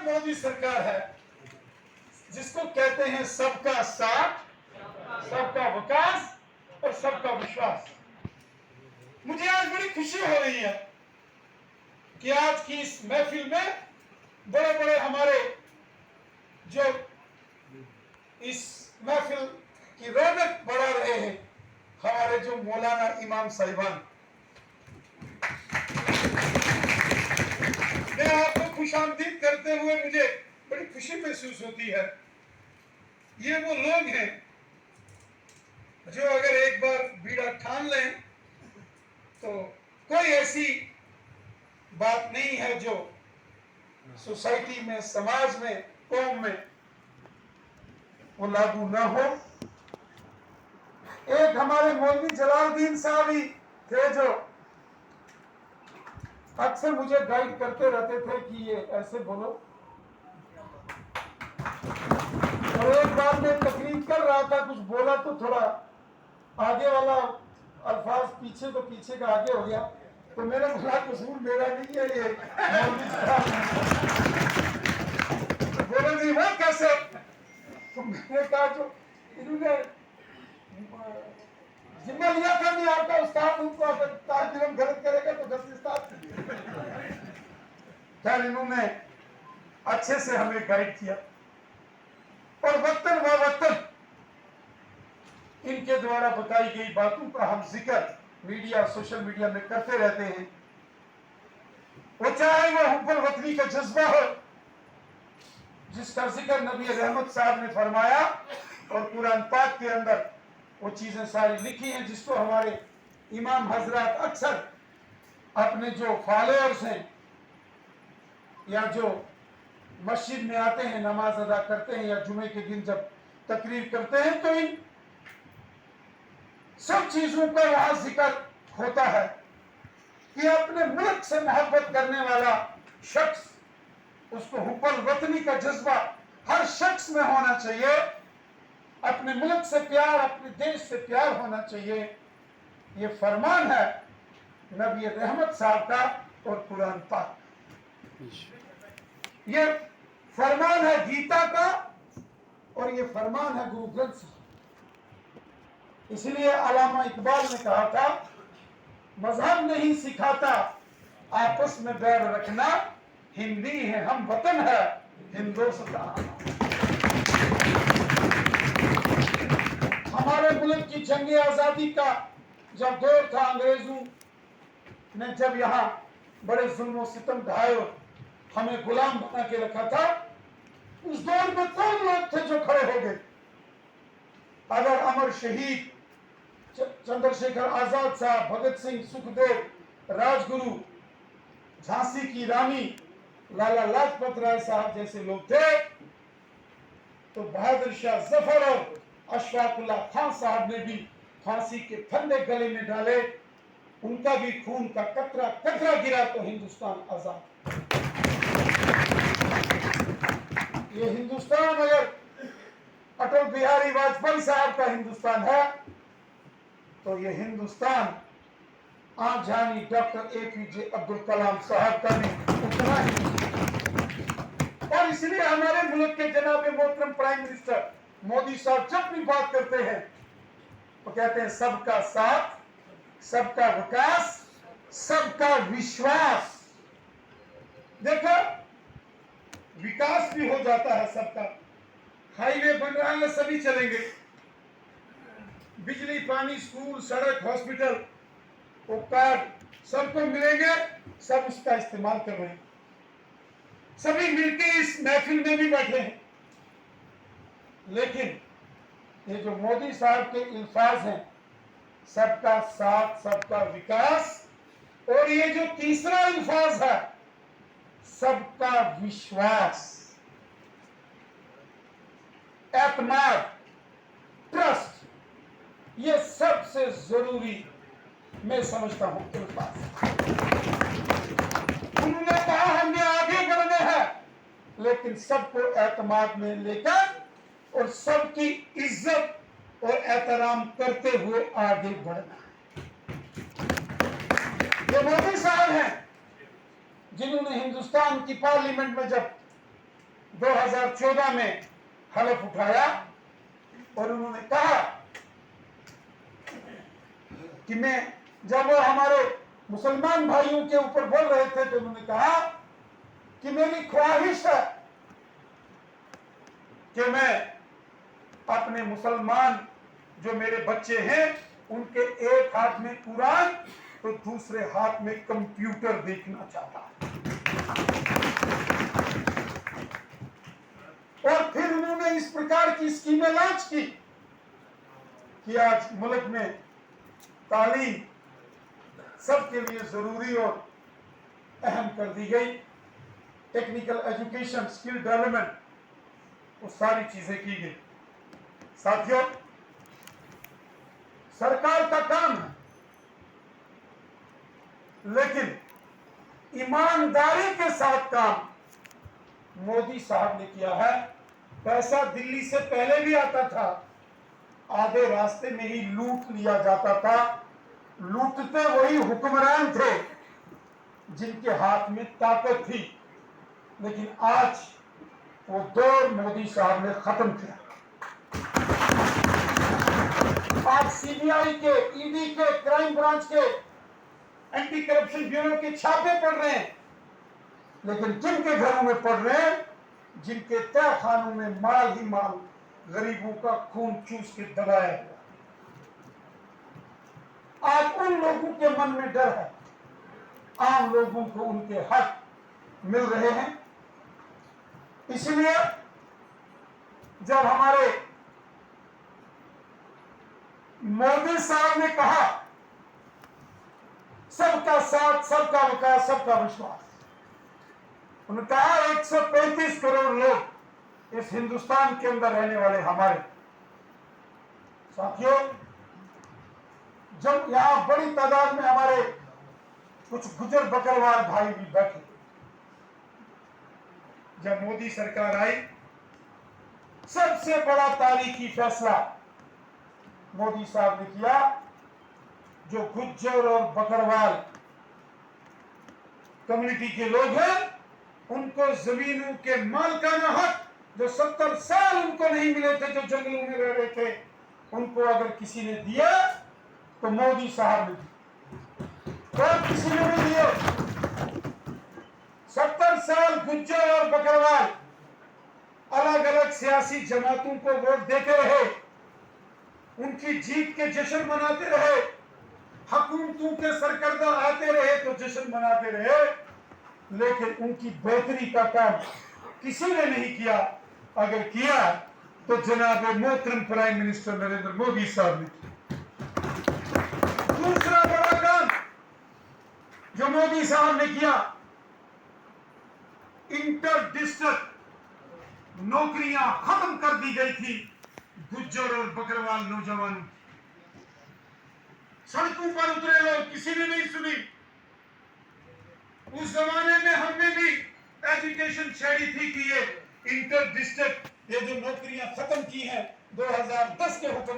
मोदी सरकार है जिसको कहते हैं सबका साथ, सबका विकास और सबका विश्वास। मुझे आज बड़ी खुशी हो रही है कि आज की इस महफिल में बड़े बड़े हमारे जो इस महफिल की रौनक बढ़ा रहे हैं हमारे जो मौलाना इमाम साहिबान, मैं आपको खुशामदीद करते हुए मुझे बड़ी खुशी महसूस होती है। ये वो लोग हैं जो अगर एक बार बीड़ा ठान लें तो कोई ऐसी बात नहीं है जो सोसाइटी में, समाज में, कौम में वो लागू ना हो। एक हमारे मौलवी जलालुद्दीन साहब ही थे जो अक्सर मुझे गाइड करते रहते थे कि ये ऐसे बोलो, और एक बार मैं तकरीर कर रहा था, कुछ बोला तो थोड़ा आगे वाला अल्फाज पीछे तो पीछे का आगे हो गया, तो मेरा बोला कसूर मेरा नहीं है, ये बोले नहीं वो कैसे, तो मैंने कहा जो इन्होंने जिम्मा लिया था नहीं आपका उस्ताद, उनको अगर ताजम गलत करेगा तो गलत उस्ताद क्या, इन्होंने अच्छे से हमें गाइड किया और वक्तन व वक्तन इनके द्वारा बताई गई बातों का हम जिक्र मीडिया, सोशल मीडिया में करते रहते हैं। वो चाहे वो हुब्बुल वतनी का जज्बा हो जिसका जिक्र नबी रहमत साहब ने फरमाया और कुरान पाक के अंदर वो चीजें सारी लिखी हैं, जिसको हमारे इमाम हजरत अक्सर अपने जो फॉलोअर्स हैं या जो मस्जिद में आते हैं, नमाज अदा करते हैं या जुमे के दिन जब तकरीर करते हैं, तो इन सब चीजों का वहां जिक्र होता है कि अपने मुल्क से मोहब्बत करने वाला शख्स, उसको हुब्बुल वतनी का जज्बा हर शख्स में होना चाहिए, अपने मुल्क से प्यार, अपने देश से प्यार होना चाहिए। ये फरमान है नबी रहमत साहब का और कुरान पाक, ये फरमान है गीता का और ये फरमान है गुरु ग्रंथ साहब। इसलिए अल्लामा इकबाल ने कहा था, मजहब नहीं सिखाता आपस में बैर रखना, हिंदी है हम वतन है हिंदुस्तान। हमारे मुल्क की जंग आजादी का जब दौर था, अंग्रेजों ने जब यहाँ बड़े जुल्म सितम ढाए, हमें गुलाम बना के रखा था, उस दौर में कौन लोग थे जो खड़े हो गए? अगर अमर शहीद चंद्रशेखर आजाद साहब, भगत सिंह, सुखदेव, राजगुरु, झांसी की रानी लाला लाजपत राय साहब जैसे लोग थे, तो बहादुर शाह जफर और अशफाकुल्लाह खान साहब ने भी फांसी के फंदे गले में डाले, उनका भी खून का कतरा कतरा गिरा तो हिंदुस्तान आजाद। ये हिंदुस्तान अगर अटल बिहारी वाजपेयी साहब का हिंदुस्तान है, तो ये हिंदुस्तान आजानी डॉक्टर एपीजे अब्दुल कलाम साहब का भी उतना ही। और इसलिए हमारे मुल्क के जनाब मोहतरम प्राइम मिनिस्टर मोदी साहब जब भी बात करते हैं वो कहते हैं सबका साथ, सबका विकास, सबका विश्वास। देखो विकास भी हो जाता है सबका, हाईवे बन रहा है सभी चलेंगे, बिजली, पानी, स्कूल, सड़क, हॉस्पिटल, वो कार्ड सबको मिलेंगे, सब उसका इस्तेमाल कर रहे हैं, सभी मिलके इस महफिल में भी बैठे हैं। लेकिन ये जो मोदी साहब के अल्फाज हैं, सबका साथ, सबका विकास, और ये जो तीसरा अल्फाज है सबका विश्वास, एतमाद, ट्रस्ट, ये सबसे जरूरी मैं समझता हूं अल्फाज। उन्होंने कहा हमने आगे बढ़ना है, लेकिन सबको एतमाद में लेकर और सबकी इज्जत और एहतराम करते हुए आगे बढ़ना है। ये मोदी साहब हैं जिन्होंने हिंदुस्तान की पार्लियामेंट में जब 2014 में हलफ उठाया और उन्होंने कहा कि मैं, जब वो हमारे मुसलमान भाइयों के ऊपर बोल रहे थे तो उन्होंने कहा कि मेरी ख्वाहिश है कि मैं अपने मुसलमान जो मेरे बच्चे हैं उनके एक हाथ में कुरान तो दूसरे हाथ में कंप्यूटर देखना चाहता है। और फिर उन्होंने इस प्रकार की स्कीमें लॉन्च की कि आज मुल्क में तालीम सबके लिए जरूरी और अहम कर दी गई। टेक्निकल एजुकेशन, स्किल डेवलपमेंट, वो सारी चीजें की गई। साथियों, सरकार का काम है, लेकिन ईमानदारी के साथ काम मोदी साहब ने किया है। पैसा दिल्ली से पहले भी आता था, आधे रास्ते में ही लूट लिया जाता था। लूटते वही हुक्मरान थे जिनके हाथ में ताकत थी, लेकिन आज वो दौर मोदी साहब ने खत्म किया। आज सीबीआई के, ईडी के, क्राइम ब्रांच के, एंटी करप्शन ब्यूरो के छापे पड़ रहे हैं, लेकिन किनके घरों में पड़ रहे हैं? जिनके तय खानों में माल ही माल गरीबों का खून चूस के दबाया हुआ। आज उन लोगों के मन में डर है, आम लोगों को उनके हक मिल रहे हैं। इसलिए जब हमारे मोदी साहब ने कहा सबका साथ, सबका विकास, सबका विश्वास, उन्होंने कहा 135 करोड़ लोग इस हिंदुस्तान के अंदर रहने वाले हमारे साथियों, जब यहां बड़ी तादाद में हमारे कुछ गुजर बकरवाल भाई भी बैठे, जब मोदी सरकार आई, सबसे बड़ा तारीखी फैसला मोदी साहब ने किया। जो गुज्जर और बकरवाल कम्युनिटी के लोग हैं, उनको जमीनों के मालिकाना हक जो 70 साल उनको नहीं मिले थे, जो जंगलों में रह रहे थे, उनको अगर किसी ने दिया तो मोदी साहब ने दिया, और किसी ने नहीं दिया। 70 साल गुज्जर और बकरवाल अलग अलग सियासी जमातों को वोट देते रहे, उनकी जीत के जश्न मनाते रहे, हुकूमतों के सरकर्दा आते रहे तो जश्न मनाते रहे, लेकिन उनकी बेहतरी का काम किसी ने नहीं किया। अगर किया तो जनाब मोहतरम प्राइम मिनिस्टर नरेंद्र मोदी साहब ने किया। दूसरा बड़ा काम जो मोदी साहब ने किया, इंटर डिस्ट्रिक्ट नौकरियां खत्म कर दी गई थी गुज्जर और बकरवाल नौजवानों। सड़कों पर उतरे लोग, किसी ने नहीं सुनी। उस जमाने में हमने भी एजुकेशन छेड़ी थी कि ये इंटर डिस्ट्रिक्ट, ये जो नौकरियां खत्म की हैं 2010 के हुक्म